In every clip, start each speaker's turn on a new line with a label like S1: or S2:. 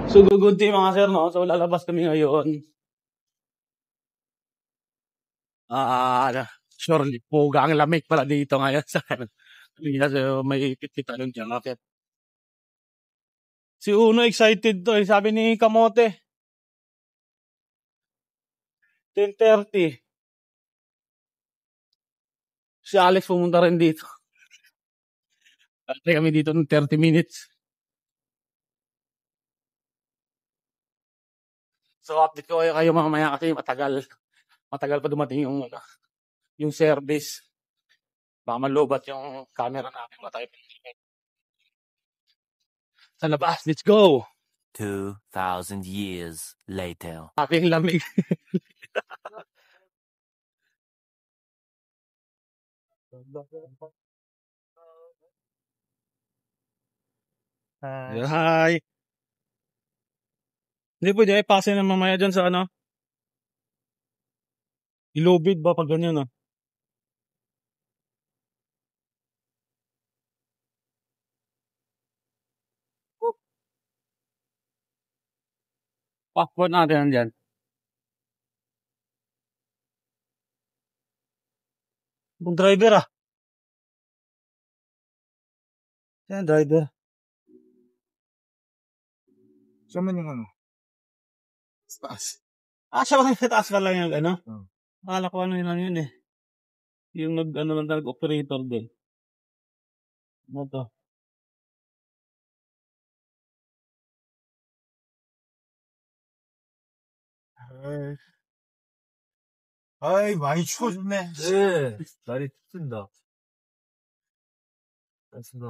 S1: So, good day mga sir, no? So, lalabas kami ngayon. Surely, puga ang lamig pala dito ngayon sa so, may kita nun dyan. Okay. Si Uno excited to eh. Sabi ni Kamote, 10:30. Si Alex pumunta rin dito. Atay kami dito ng 30 minutes. So, update ko kayo mamaya kasi matagal pa dumating yung service. Baka malubat yung camera namin. Sa labas, let's go!
S2: 2,000 years later.
S1: Ating lamig. Hi! Hindi pwede ay pase na mamaya dyan sa ano? Ilubid ba pag ganyan, no? Passport natin nandyan. Kung driver ah. Yan, driver.
S3: Saan man yung ano? Taas.
S1: Siya ba sa taas ka lang yung ano? Akala ko ano yun eh. Yung nag-operator din. Ano to?
S3: 아이, 많이 추워졌네.
S4: 네, 날이 춥습니다. 알겠습니다.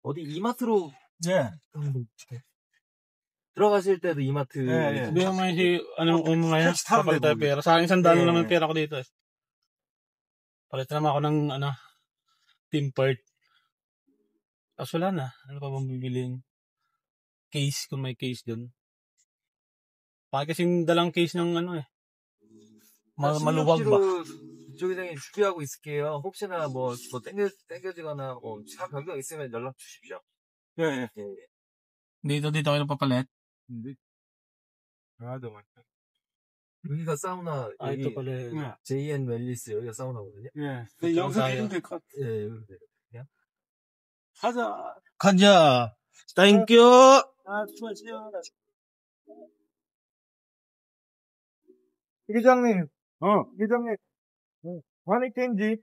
S4: 어디 이마트로
S3: 네.
S4: 들어가실 때도 이마트.
S3: 네.
S1: Sabi mo nga si, ano mo ngayon?
S3: Taxi taro
S1: Papalit tayo
S3: din.
S1: pera. Sa akin, 100
S3: Yeah.
S1: naman pera ko dito eh. Palit naman ako ng, Timpert. Tapos wala na. Ano pa bang bibiliin? Case, kung may case dun. Bakit kasing dalang case ng maluwag ba?
S4: 이쪽에서 준비하고 있을게요. 혹시나 뭐 땡겨지거나 차 변경 있으면 연락 주십시오.
S3: 네.
S1: Dito kayo papalit?
S3: 근데 나도 맞다.
S4: 여기가 사우나.
S1: ito pala yun.
S4: JN 웰리스 여기가 사우나거든요.
S3: 예. 근데 영상 이름 될것 같아.
S4: 예, 여기 그냥.
S1: 가자. Thank you.
S3: 수고하세요. 회장님. 회장님. 많이 땡지?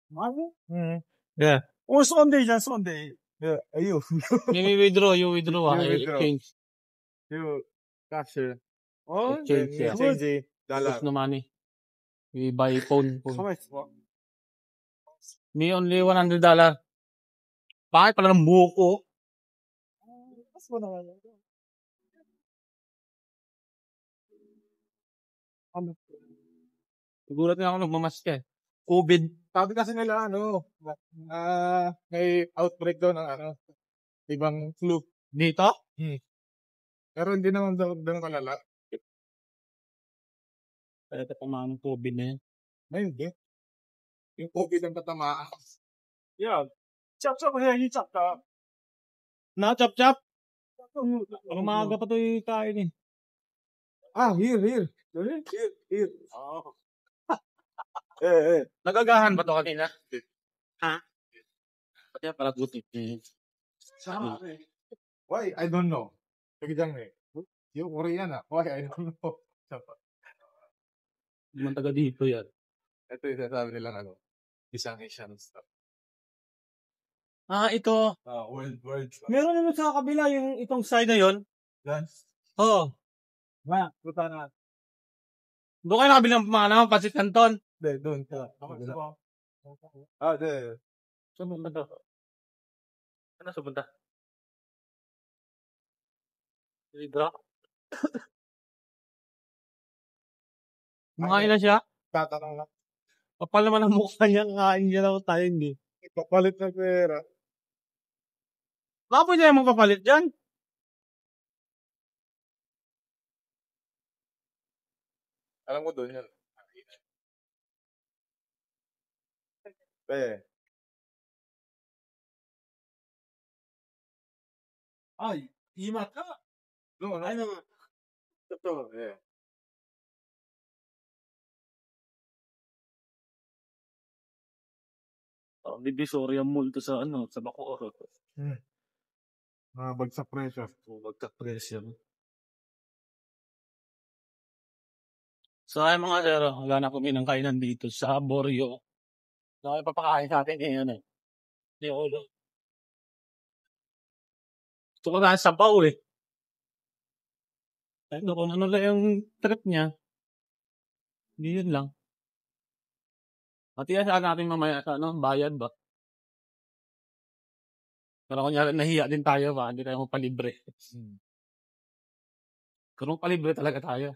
S3: 많이? 응.
S1: Yeah.
S3: 오늘 썬데이잖아, 썬데이. 예, 아유.
S1: May withdraw. You withdraw.
S3: You withdraw.
S1: Exchange.
S3: 요, 가스.
S1: Exchange, yeah.
S3: exchange. 달러.
S1: Use no money. We buy phone.
S3: 가만히 있어.
S1: Me only $100. Bakit pala ng buko?
S3: Mas mo naman.
S1: Nagulat nga ako nagmamask eh. COVID.
S3: Sabi kasi nila, may outbreak daw ng ibang flu.
S1: Dito?
S3: Pero hindi naman daw kalala.
S1: Kaya ito pamanong COVID na yan.
S3: Ay, hindi. Yung COVID ang tatamaan. Yeah. Chap-chap 해야지, chap-chap.
S1: Na, chop-chop? Umaga pa ito yung kain eh.
S3: Here. Here. Oh. Eh.
S1: Nagagahan ba ito kanina? Ha? Pati pala gutit eh.
S3: Why? I don't know. Pagkijang yung Korean Why? I don't know.
S1: Hindi man taga dito yan.
S3: Ito yung sasabi nilang isang Asian stuff.
S1: Ito.
S3: World.
S1: Meron naman sa kabila yung itong side na yun.
S3: Dance.
S1: Oo.
S3: Puta na.
S1: Doon kayo nakabilang pamana, Pansit Canton.
S3: Hindi, doon ka. Hindi.
S1: Saan mo ba ito? Ano sa punta? Libra? Makain na siya?
S3: Tatanong lang.
S1: Kapal naman ang mukha niya, kakain niya lang tayo hindi.
S3: Papalit na pera.
S1: Baka pwede naman papalit dyan?
S3: Alam ko doon yan. Eh. 이마카? 아니, 또, 예.
S1: Divisoria Mall to sa sa Bacoor.
S3: Bagsak presyo.
S1: Bagsak presyo. So ay mga sir, wala na kami ng kainan dito sa Borio. So ay papakain sa atin ngayon eh. Ni Olo. Gusto ko na sabaw eh. Ay, kung ano lang yung trip niya. Hindi yun lang. Matiyan saan natin mamaya sa bayan ba? Pero kunyari nahiya din tayo ba? Hindi tayo palibre. Kung palibre talaga tayo.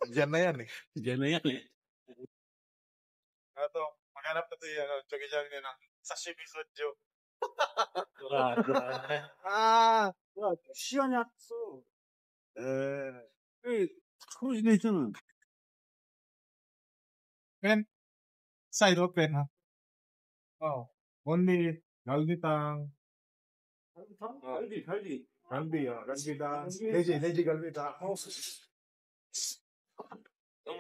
S3: Diyan na yan eh.
S1: Diyan na yan eh.
S3: Ito, maghanap na ito yung jogi-jogi nila. Sashimi soju. 시간이 없어. 그거 이거 있잖아. pen? Side pen ha? only 갈비탕. 갈비. 갈비탕. 돼지 갈비탕.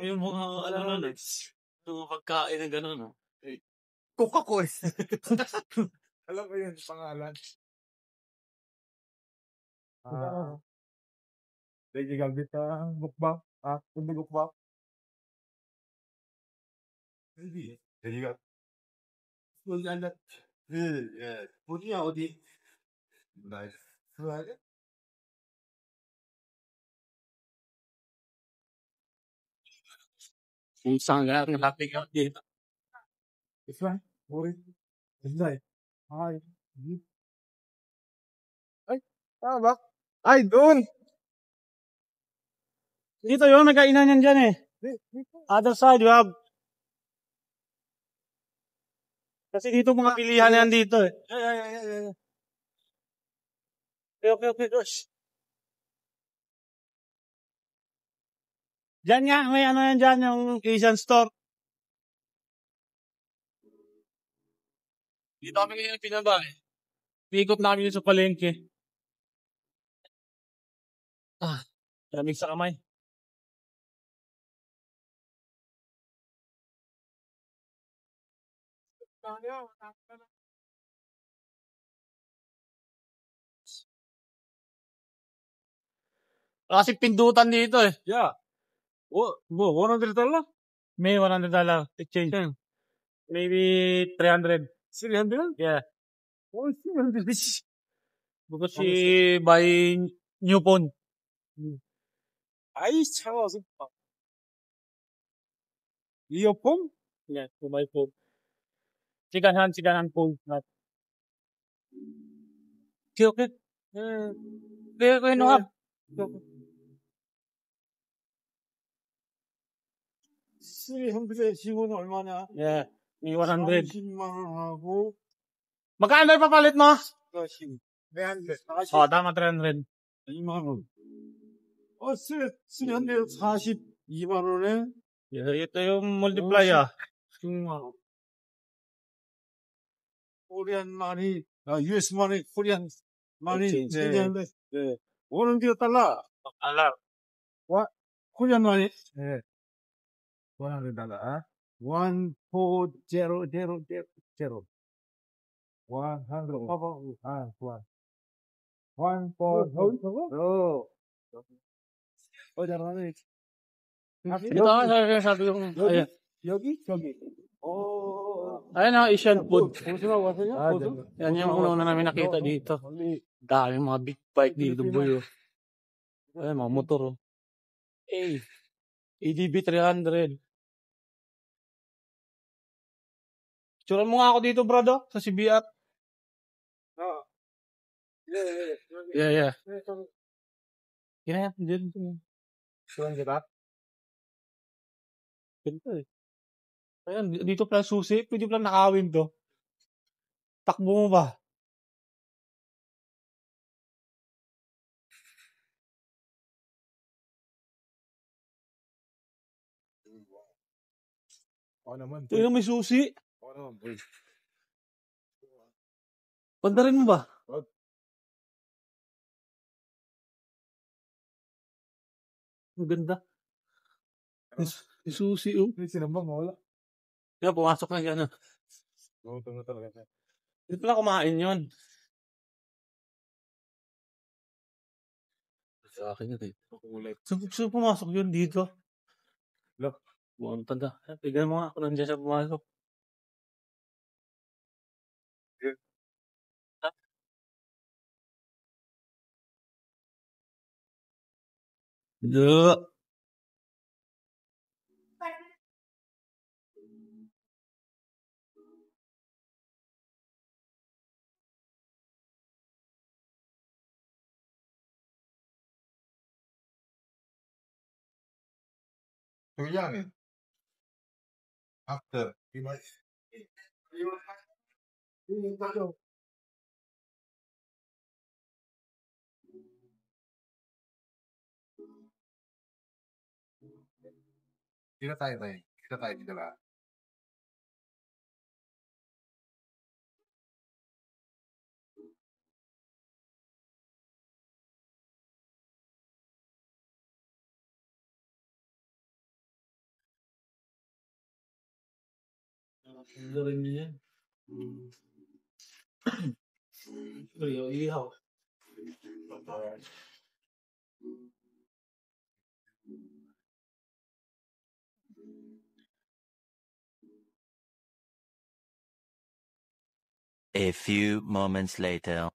S1: Yung mga ano eh. Yung pagkain na gano'n.
S3: Coca-Cola. Alam ko yun, pangalan. 돼지 갈비탕, mukbang. Hindi mukbang. 돼지가. 어디야, 어디? 나이스.
S1: Kung saan nga rin happy out dito.
S3: Isla, uri. Isla. Ay, tama ba? Ay, doon!
S1: Dito yun, nagkainan yan dyan eh. Other side, you have. Kasi dito mga pilihan yan dito eh. Okay, gosh. Diyan nga, may ano yan dyan, yung Asian store. Dito kami ngayon pinaba eh. Pikot namin yun sa palengke. Lamig sa kamay. Kasi pindutan dito eh.
S3: Yeah. $100?
S1: May $100 exchange. Maybe 300.
S3: 300?
S1: Yeah.
S3: Oh, 300.
S1: Because she buy new phone.
S3: 아이, 차가워서. 이어폰?
S1: Yeah, to buy phone. Second hand phone. Okay. Okay, no have.
S3: 300에 지금은 얼마냐?
S1: Yeah, may 100.
S3: 30만 원하고.
S1: Magkano yung papalit mo?
S3: 40.
S1: Tama 300.
S3: 2만 원. 342만 원에
S1: Yeah, ito yung multiplier.
S3: 6만 원. 코리안 마니, US 마니, 코리안 마니, 네. $100 달러. 코리안 마니, 네. $100. 14000. 100. 140. 잘하네.
S1: Ito, sabi yung, ayan.
S3: 여기? 저기.
S1: Ayan na, Asian food.
S3: 어디서 왔어요?
S1: Yan yung una namin nakita dito. Dami mga big bike dito, boy. Ayan, mga motor. ADB 300. Picturean mo nga ako dito, brado, sa CBR. Yeah. Yan, dyan.
S3: Picturean kita?
S1: Ganito eh. Ayan, dito pala susi. Pwede pala nakawin to. Takbo mo ba?
S3: naman.
S1: Ito yung may susi.
S3: naman, boy.
S1: Pandarin mo ba? Ang ganda. Yung susi, oh.
S3: Yung sinambang wala.
S1: Kaya pumasok na yan, ah.
S3: Oo, ito na talaga.
S1: Hindi pala kumain yun. Sa akin yun, eh.
S3: Kulay.
S1: Saan pumasok yun dito?
S3: Look.
S1: Buong tanda. Tignan mo nga kung nandiyan siya pumasok.
S3: Yeah.
S1: Duh.
S3: So yan, after, Kita tayo tayo. Kita tayo dito lahat.
S1: Ang rin niya. Ihaw.
S2: A few moments later.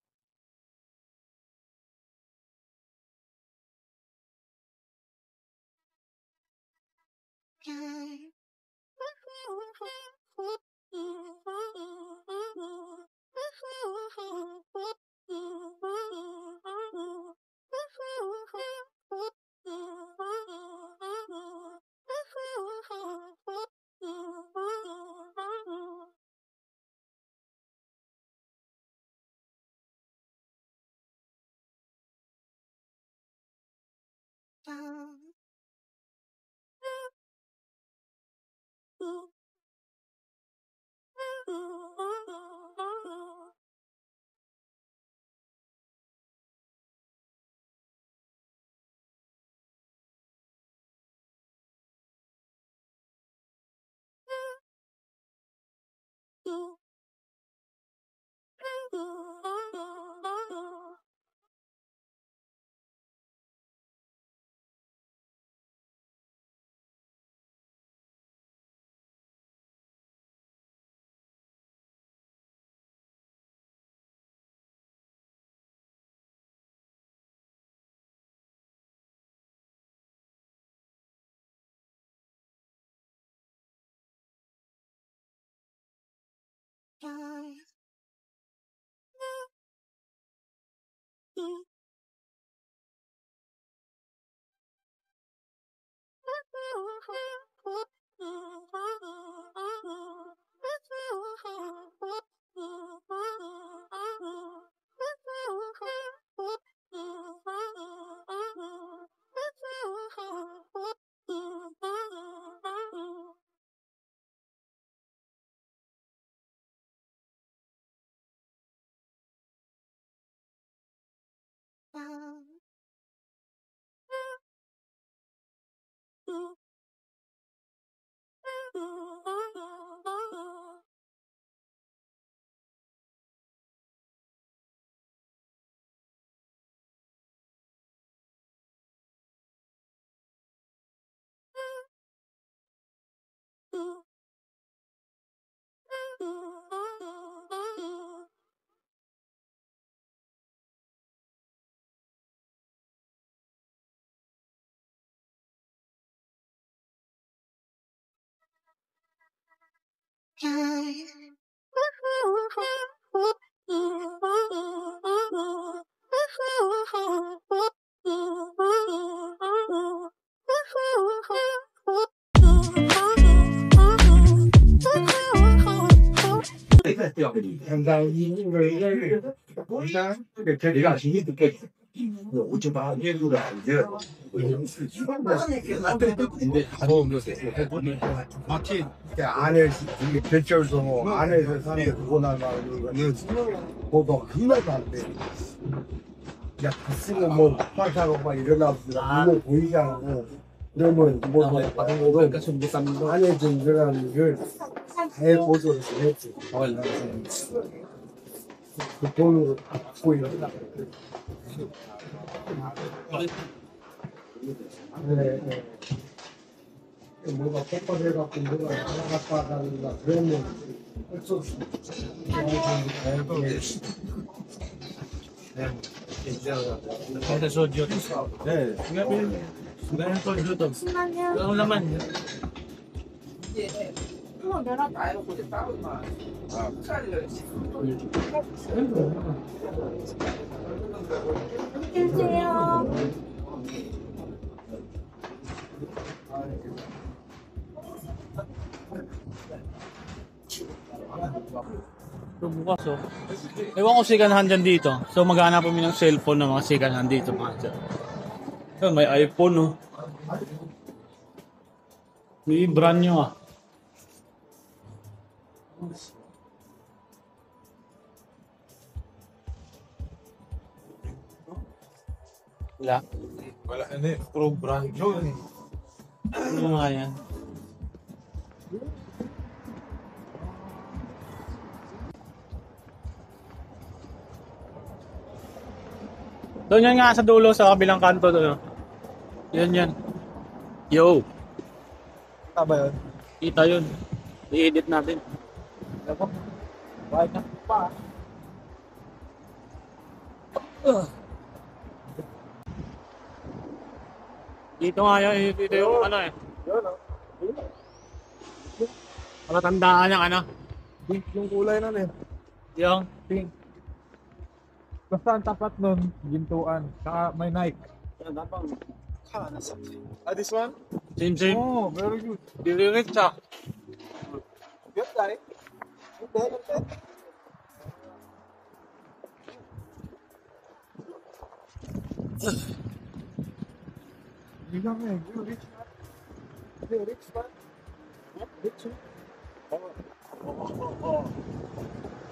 S3: 마치 안에 배철도 뭐 안에서 사는 그거 나가는 거는 보도 한 말도 안 돼. 야, 있으면 뭐, 파사고 막 일어납니다. 이거 보이지 않고. 그러면 뭐, 안에 좀 일어나는 걸 해보도록 했지. 그 돈으로 받고 일어나. 네. 뭐가 뻑뻑해갖고 뭐가 나갔다가 그러면 어쩔 수 없어.
S1: Ada soju.
S3: 네.
S1: Ganyan soju to.
S5: 잠시만요.
S1: Ano naman?
S5: 계세요.
S1: So bukas oh. Ewan ko sigahan dyan dito. So maghanap kami ng cellphone ng mga sigahan dito mga sir. So, may iPhone oh. May brand nyo ah. Wala.
S3: Wala, hindi. Pro brand yun.
S1: Ano nga yan? Doon yan nga sa dulo sa kabilang kanto doon. Yan yan. Yo,
S3: Tama yun.
S1: kita yun. I-edit natin.
S3: Bakit na pa?
S1: Dito nga yan, dito yung ano eh.
S3: Yun, oh.
S1: Palatandaan yung ano.
S3: Pink yung kulay nun eh.
S1: Yung
S3: Pink. Basta ang tapat nun, gintuan. Saka may Nike. Ah, this one?
S1: same same.
S3: Oh, very good.
S1: Dilirit siya.
S3: Good, guy. Okay. You know me, you rich man. You rich man. Rich man.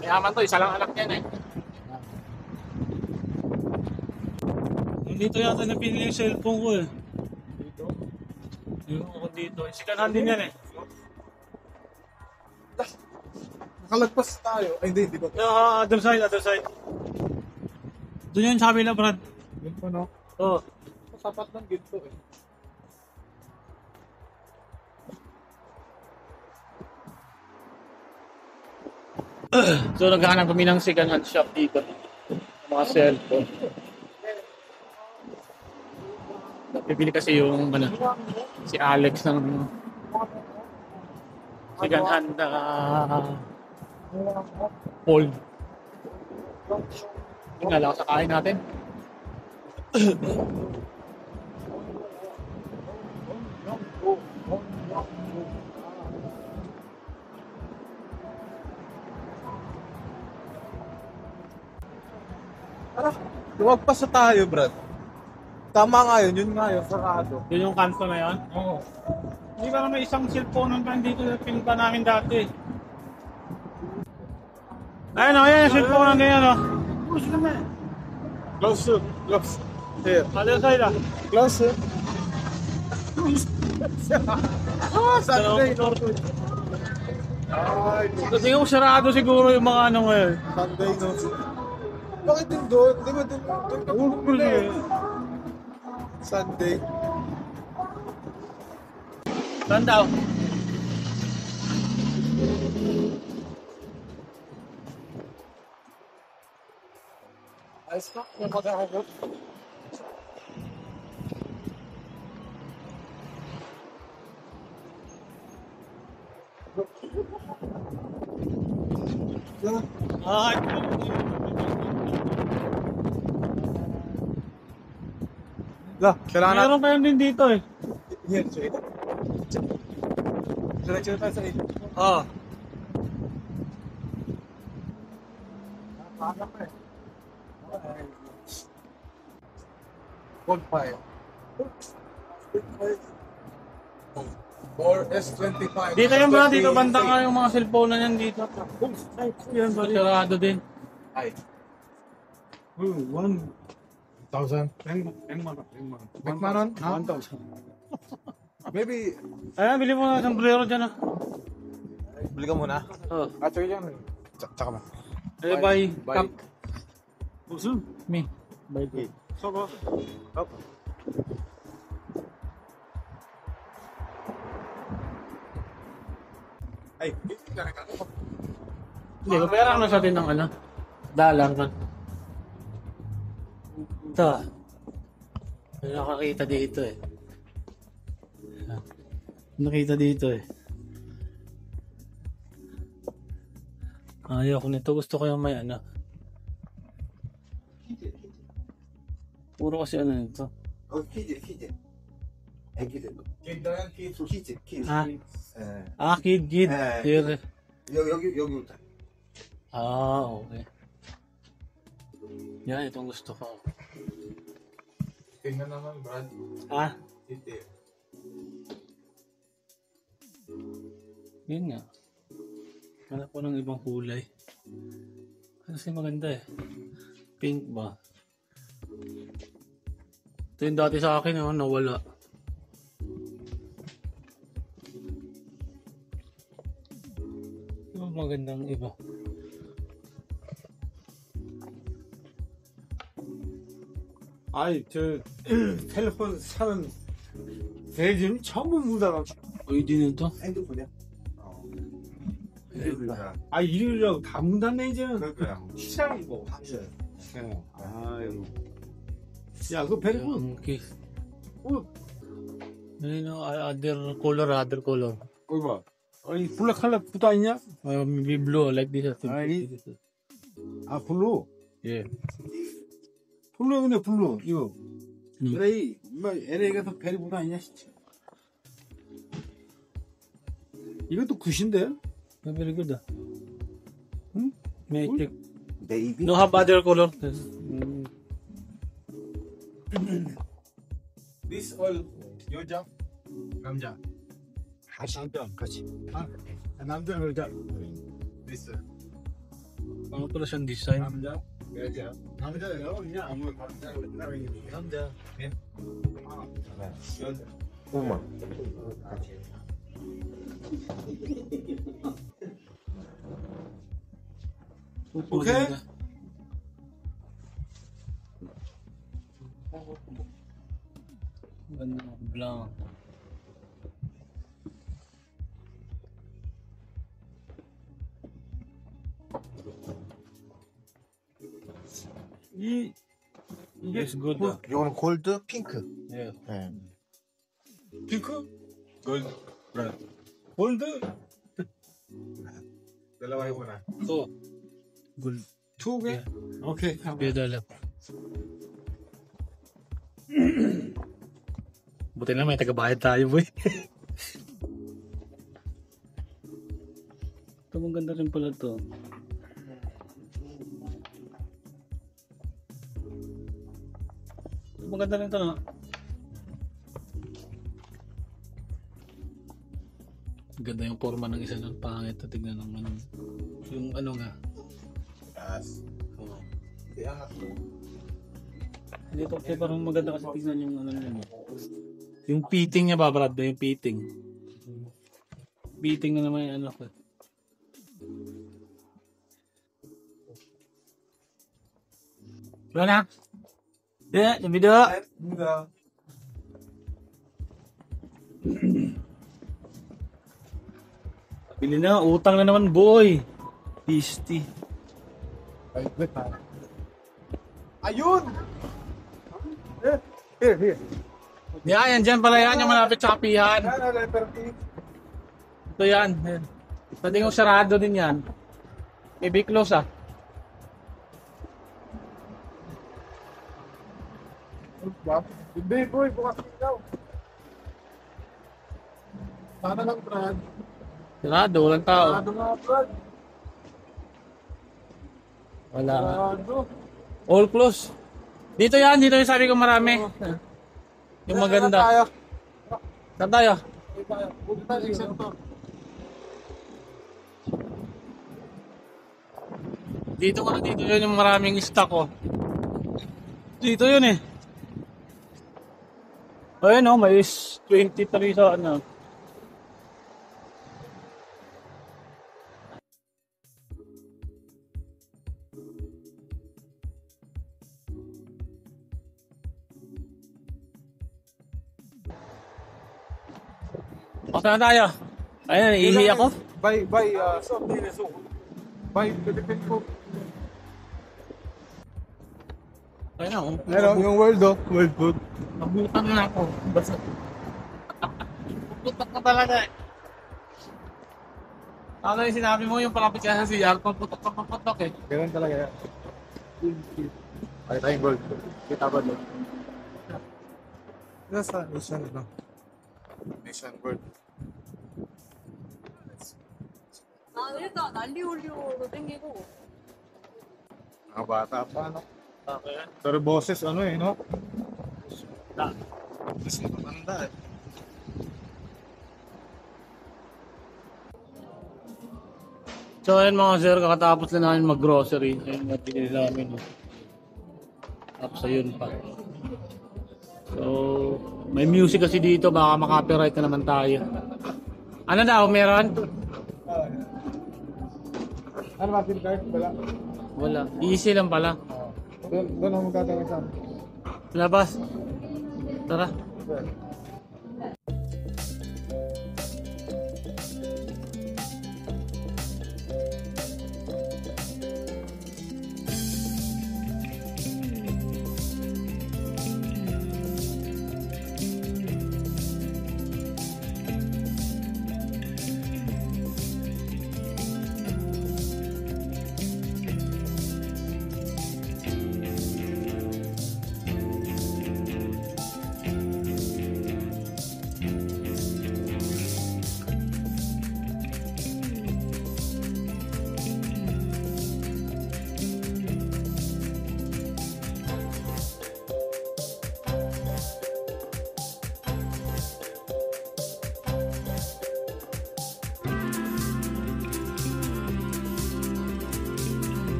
S1: Mayaman to, isa lang anak niyan eh. Dito yata napili yung cellphone ko eh.
S3: Dito.
S1: Yung ako dito. Sikanhan din yan eh.
S3: Nakalagpas tayo. Ay, hindi ko.
S1: Other side, other side. Doon yun sa kabila, Brad.
S3: Yun pa, no?
S1: Oo.
S3: Sapat ng ginto eh.
S1: So naghahanap kami ng second hand shop dito. Mga cellphone. Napipili kasi yung ano, si Alex ng second hand fold. Tingnan lang sa kain natin.
S3: Tara, lumagpas na tayo, Brad. Tama nga yun nga yun, sarado.
S1: Yun yung kanto na yun?
S3: Oo.
S1: Hindi ba may isang cellphone ng dito na pinunta namin dati? Ayun o, yan yung cellphone ng ganyan o. Push ka na.
S3: Close, close. Here.
S1: Other side ah.
S3: Close.
S1: Sunday.
S3: Ay,
S1: Kasi kung sarado siguro yung mga ano ngayon.
S3: Sunday, no? Bakit din doon? Di ba doon ka bumili eh? Sunday.
S1: Saan daw?
S3: Ayos ka? Yung magkakagot?
S1: Ay,
S3: La, kailangan natin.
S1: meron pa yun din dito eh.
S3: Here, straight. Diretso tayo sa ito.
S1: Oo.
S3: Gold fire. Or S25.
S1: Dito yung bro, dito banda nga yung mga cellphone na yan dito. Yan, sarado din.
S3: Ay. One. 1,000.
S5: 100만 원.
S3: 100만 원?
S5: 1,000. Maybe
S1: Ayan, bili mo na ng sombrero dyan ah.
S4: Bili ka muna.
S5: 저기 좀 잠깐만.
S1: Eh, bye.
S5: Bye.
S1: 무슨? Me. Bye.
S5: 서거. Ay,
S1: Hindi, kapera na sa atin ng ano. Dalang ka. Ito ah. May nakakita dito eh. Nakita dito eh. Ayaw ko nito. Gusto ko yung may ano. Puro kasi ano nito.
S3: 키즈. 애기들. 키즈.
S1: Ah, kid.
S3: Eh.
S1: Here.
S3: 여기부터.
S1: Ah, okay. Yan, itong gusto ko.
S5: tingnan naman, Brad.
S1: Ah,
S5: Hindi.
S1: yun nga. Hanap ko ng ibang kulay. Kasi maganda eh. Pink ba? Ito yung dati sa akin, oh, nawala. Yung magandang iba.
S5: 아이, 텔레폰 사는 대짐 전부 묻어놔.
S1: Ay, di na to.
S3: 핸드폰이야?
S5: 아, 이리라고 다 묻었네, 이제는.
S3: 그러니까.
S5: 시장이고.
S3: 당신.
S5: 아유. 야, 그 배려군.
S1: Okay.
S5: 어,
S1: Ayun, no, other color.
S5: 어이 봐. 아니, 블랙 컬러 붙어 있냐?
S1: Maybe blue, like this.
S5: Ay. 아, 블루.
S1: Yeah.
S5: 블루네, 블루. 이거.
S1: 음.
S5: LA, 뭐, LA 가서 배리 붙어 있냐, 진짜. 이것도 굿인데?
S1: Very good ah.
S5: Hmm?
S1: May
S5: Cool.
S1: check.
S3: 네이비?
S1: No have other color.
S5: This all 여자, 남자. 남자, 같이. 아, 남자, 여자. This
S1: Ano pala siyang design?
S5: 남자, 여자. 남자, 여자. 그냥 아무 남자, 남자. 아, 여자.
S3: 어머.
S5: Okay?
S1: Ganda, blanc.
S5: 이 이게
S1: It's good.
S3: 골- 이거는 골드, 핑크.
S1: Yeah.
S3: 네.
S5: 핑크? 골드. 골드. dalawa yung muna.
S1: So, good.
S5: 두 개?
S1: Yeah.
S5: 오케이.
S1: Beda lang. Buti na may tagabayad tayo, boy. Ito, maganda rin pala to. Maganda rin to, no? Ganda yung forma ng isa nun. Pangit na tignan ng ano. Yung ano nga.
S3: Yes.
S1: Oh.
S3: Yeah.
S1: Dito kasi parang maganda kasi tignan yung ano yun. Yung fitting niya ba, Brad? Yung fitting. Fitting na naman yung ano ko. Wala na? Yeah, yung video.
S3: 뭔가.
S1: Bili na, utang na naman, boy. Pisty.
S3: ayun! Here.
S1: Yan dyan pala yan, yung malapit sa kapihan.
S3: Yan, letter T.
S1: Ito yan. Pwede yung sarado din yan. Maybe close ah.
S3: Hindi, boy, bukas ikaw. Sana lang, Brad.
S1: Sarado, walang tao.
S3: Sarado nga, Brad.
S1: Wala.
S3: Sarado.
S1: All close. Dito yan, dito yung sabi ko marami. Yung maganda.
S3: Tayo.
S1: Saan tayo?
S3: Punta tayo, exam to.
S1: Dito yun yung maraming stock ko. Dito yun eh. Ayun oh, may 23 sa ano. Basta na tayo. Ayun, ihi ako.
S5: By something so. By Philippine food.
S1: Ayun ako.
S5: Meron yung world food.
S1: Nabutan na ako. Basta. Puputok na talaga eh. Ano yung sinabi mo yung palapit ka sa CR, paputok eh.
S5: Ganun talaga yan. Ay, tayong world food. Kita ba doon? Nasa Asian lang. Asian world.
S6: 아, 일단 알리올리오로 땡기고.
S5: Mga bata pa, no?
S1: Okay.
S5: Pero boses, ano eh, no?
S1: Na.
S5: Mas matanda eh.
S1: So ayun mga sir, kakatapos na namin mag-grocery. Ayun nga pinili namin. Tapos ayun pa. So, may music kasi dito, baka makapiright na naman tayo. Ano daw, meron?
S5: Ano ba, SIM card? Wala.
S1: Wala. Easy lang pala.
S5: Doon ako magtatawag sa amin.
S1: Labas. Tara.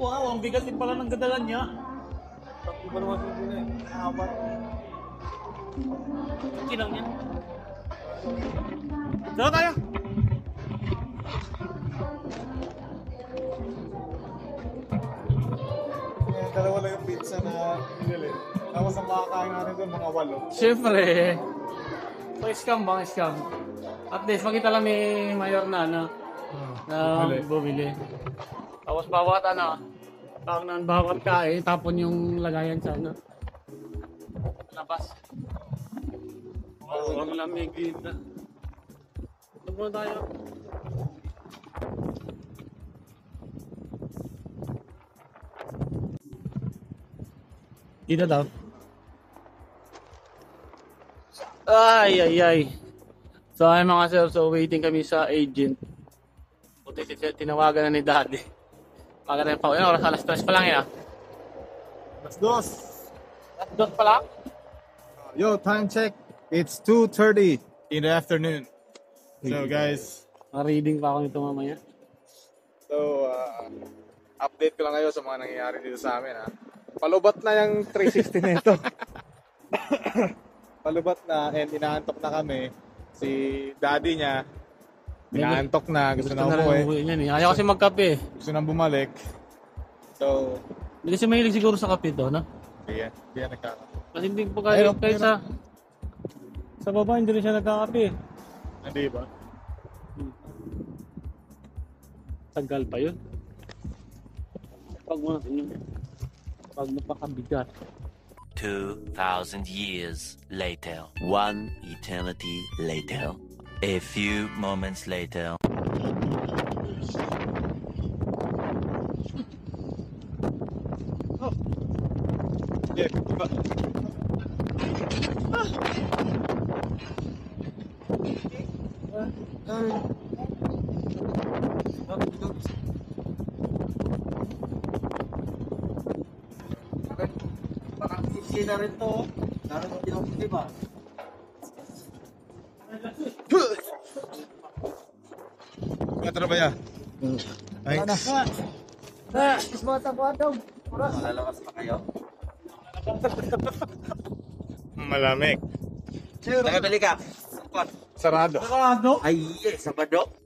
S1: Wow, ang bigat din pala ng gadalan niya.
S5: Takbo ba naman yung gina eh? Apat.
S1: Kilang yan. Tara tayo.
S5: Dalawa lang yung pizza na pinili. Tapos ang makakain natin doon, mga 8.
S1: Siyempre. So, scam bang scam? At least, makita lang ni Mayor na bumili. Tapos bawat bawat kain, tapon yung lagayan sa labas. Wow, ang lamig dito. Ito muna tayo. Dito daw. Ay. So ay mga sir, so waiting kami sa agent. Buti tinawagan na ni Daddy. Maganda pa. Ano oras? Alas 3 pa lang yan.
S5: Let's go!
S1: Alas 2 pa lang?
S5: Yo, time check. It's 2:30 in the afternoon. So guys,
S1: Reading pa ako nito mamaya.
S5: so update ko lang kayo sa mga nangyayari dito sa amin ha. Palubat na yung 360 nito. Palubat na and inaantok na kami. Si daddy niya, inaantok na, gusto na umuwi.
S1: Niyan, eh. Ayaw kasi magkape.
S5: Gusto na bumalik. So,
S1: Hindi kasi mahilig siguro sa kape to, no?
S5: Hindi yan nagkakaroon.
S1: Kasi hindi po kayo sa baba, hindi rin siya nagkakape.
S5: Hindi ba?
S1: Tagal pa yun. Pag napakabigat.
S2: 2,000 years later. One eternity later. A few moments later.
S5: Yeah, diba?
S3: na rin to. Lalo mo din ako, di ba?
S5: Metro ba yan? Ay,
S3: Malalabas pa kayo?
S5: malamig.
S3: Nakabili ka.
S5: Sarado.
S3: Ay, Sabado.